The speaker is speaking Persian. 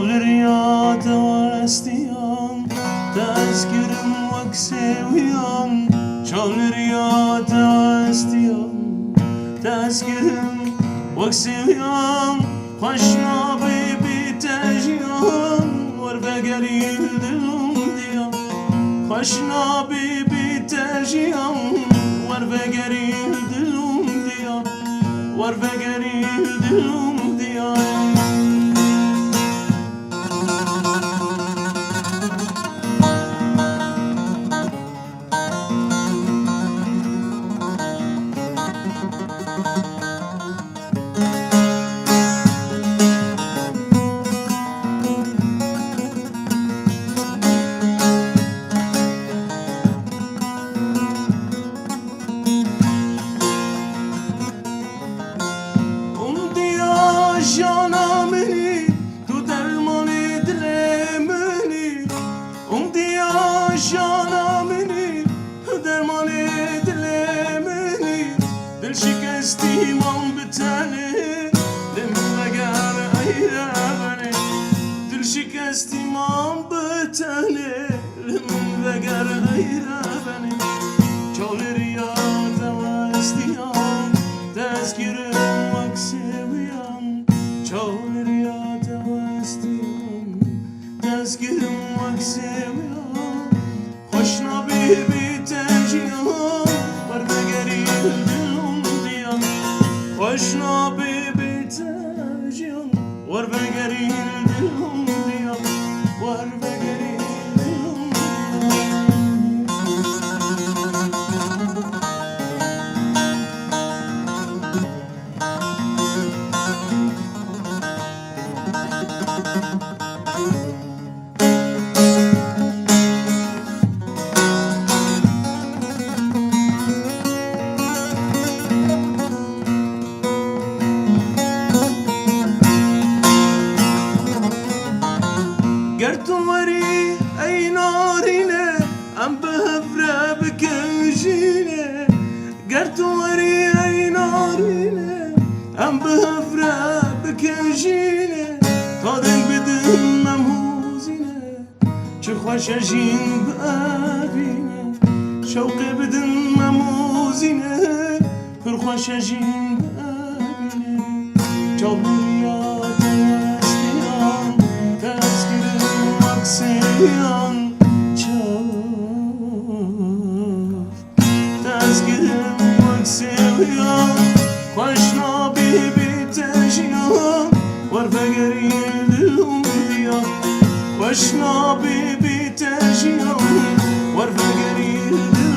رياض واستيان تذكرم وكسويان شغل رياض واستيان تذكرم وكسويان خشنا بتجيان وربقري دلوم ديان خشنا بتجيان وربقري دلوم ديان وربقري دلوم ديان جانا منی تو درمانی دل منی امدیا جانا منی تو درمانی دل منی دل شکستی من بتنی دم وگر ایرانی دل شکستی من بتنی دم وگر ایرانی چال ریاض و استیام تذکرم وکسویام چال ریاض و استیام تذکرم وکسویام خوشنا بی تجیام وربگری دلم دیام خوشنا بی تجیام وربگری دلم دیام وربگری دلم گر تو وری ای نارینه ام بهفره بکشینه گر تو وری ای نارینه ام بهفره بکشینه تا دل بدم مموزینه چه خوش اجین بابینه شوق بدم مموزینه پر خوش اجین بابینه چابویا دستیان سیان چاف تذکرم وکسویان خوشنا بی تجیان وربگری دلم دیان خوشنا بی تجیان وربگری دلم